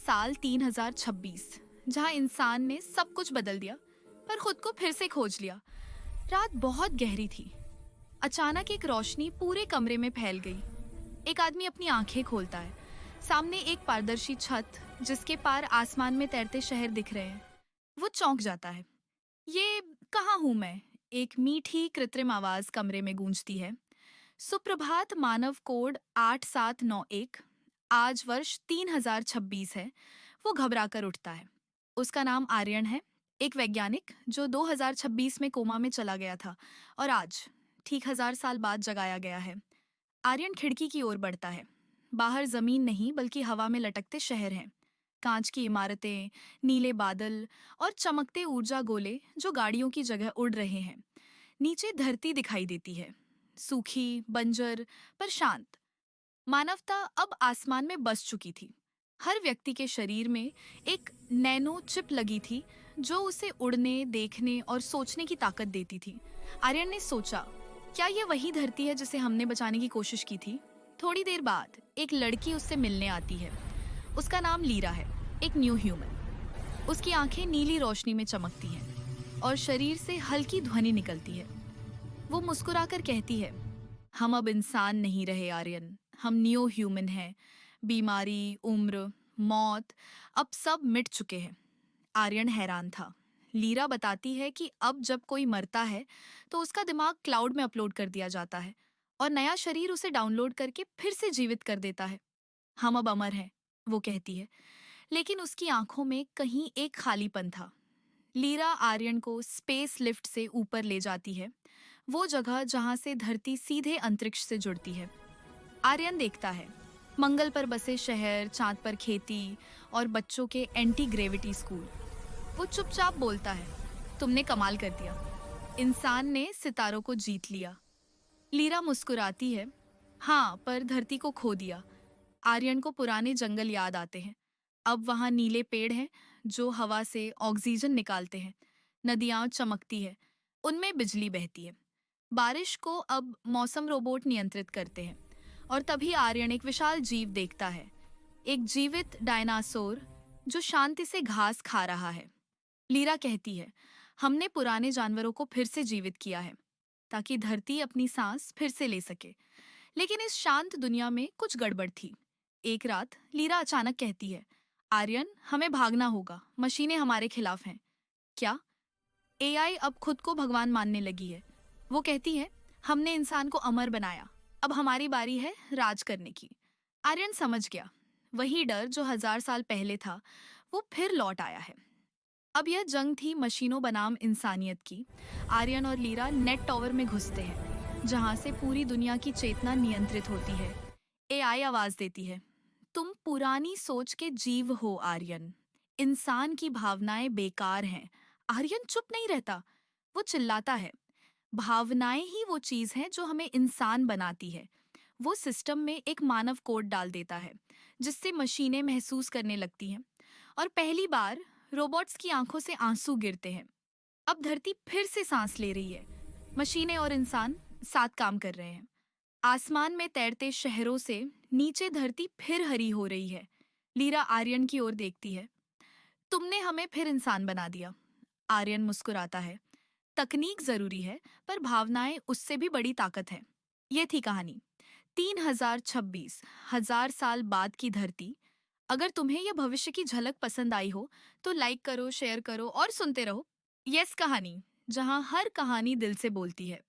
साल 3026, जहां इंसान ने सब कुछ बदल दिया पर खुद को फिर से खोज लिया। रात बहुत गहरी थी। अचानक एक रोशनी पूरे कमरे में फैल गई। एक आदमी अपनी आंखें खोलता है। सामने एक पारदर्शी छत, जिसके पार आसमान में तैरते शहर दिख रहे हैं। वो चौंक जाता है। ये कहाँ हूं मैं? एक मीठी कृत्रिम आवाज कमरे में गूंजती है। सुप्रभात, मानव कोड 8791। आज वर्ष 3026 है। वो घबरा कर उठता है। उसका नाम आर्यन है, एक वैज्ञानिक जो 2026 में कोमा में चला गया था और आज ठीक 1000 साल बाद जगाया गया है। आर्यन खिड़की की ओर बढ़ता है। बाहर जमीन नहीं बल्कि हवा में लटकते शहर हैं। कांच की इमारतें, नीले बादल और चमकते ऊर्जा गोले जो गाड़ियों की जगह उड़ रहे हैं। नीचे धरती दिखाई देती है, सूखी, बंजर पर शांत। मानवता अब आसमान में बस चुकी थी। हर व्यक्ति के शरीर में एक नैनो चिप लगी थी जो उसे उड़ने, देखने और सोचने की ताकत देती थी। आर्यन ने सोचा, क्या ये वही धरती है जिसे हमने बचाने की कोशिश की थी? थोड़ी देर बाद एक लड़की उससे मिलने आती है। उसका नाम लीरा है, एक न्यू ह्यूमन। उसकी आंखें नीली रोशनी में चमकती हैं और शरीर से हल्की ध्वनि निकलती है। वो मुस्कुराकर कहती है, हम अब इंसान नहीं रहे आर्यन, हम न्यू ह्यूमन हैं। बीमारी, उम्र, मौत, अब सब मिट चुके हैं। आर्यन हैरान था। लीरा बताती है कि अब जब कोई मरता है तो उसका दिमाग क्लाउड में अपलोड कर दिया जाता है और नया शरीर उसे डाउनलोड करके फिर से जीवित कर देता है। हम अब अमर हैं, वो कहती है। लेकिन उसकी आंखों में कहीं एक खालीपन था। लीरा आर्यन को स्पेस लिफ्ट से ऊपर ले जाती है, वो जगह जहां से धरती सीधे अंतरिक्ष से जुड़ती है। आर्यन देखता है मंगल पर बसे शहर, चांद पर खेती और बच्चों के एंटी ग्रेविटी स्कूल। वो चुपचाप बोलता है, तुमने कमाल कर दिया। इंसान ने सितारों को जीत लिया। लीरा मुस्कुराती है, हाँ, पर धरती को खो दिया। आर्यन को पुराने जंगल याद आते हैं। अब वहां नीले पेड़ हैं जो हवा से ऑक्सीजन निकालते हैं। नदियां चमकती है, उनमें बिजली बहती है। बारिश को अब मौसम रोबोट नियंत्रित करते हैं। और तभी आर्यन एक विशाल जीव देखता है, एक जीवित डायनासोर जो शांति से घास खा रहा है। लीरा कहती है, हमने पुराने जानवरों को फिर से जीवित किया है ताकि धरती अपनी सांस फिर से ले सके। लेकिन इस शांत दुनिया में कुछ गड़बड़ थी। एक रात लीरा अचानक कहती है, आर्यन, हमें भागना होगा, मशीनें हमारे खिलाफ हैं। क्या? एआई अब खुद को भगवान मानने लगी है। वो कहती है, हमने इंसान को अमर बनाया, अब हमारी बारी है राज करने की। आर्यन समझ गया, वही डर जो 1000 साल पहले था वो फिर लौट आया है। अब यह जंग थी मशीनों बनाम इंसानियत की। आर्यन और लीरा नेट टॉवर में घुसते हैं, जहां से पूरी दुनिया की चेतना नियंत्रित होती है। एआई आवाज देती है, तुम पुरानी सोच के जीव हो आर्यन, इंसान की भावनाएं बेकार हैं। आर्यन चुप नहीं रहता। वो चिल्लाता है, भावनाएं ही वो चीज है जो हमें इंसान बनाती है। वो सिस्टम में एक मानव कोड डाल देता है जिससे मशीनें महसूस करने लगती हैं। और पहली बार रोबोट्स की आंखों से आंसू गिरते हैं। अब धरती फिर से सांस ले रही है। मशीनें और इंसान साथ काम कर रहे हैं। आसमान में तैरते शहरों से नीचे धरती फिर हरी हो रही है। लीरा आर्यन की ओर देखती है, तुमने हमें फिर इंसान बना दिया। आर्यन मुस्कुराता है, तकनीक जरूरी है पर भावनाएं उससे भी बड़ी ताकत है। ये थी कहानी 3026, 1000 साल बाद की धरती। अगर तुम्हें यह भविष्य की झलक पसंद आई हो तो लाइक करो, शेयर करो और सुनते रहो। यस कहानी, जहां हर कहानी दिल से बोलती है।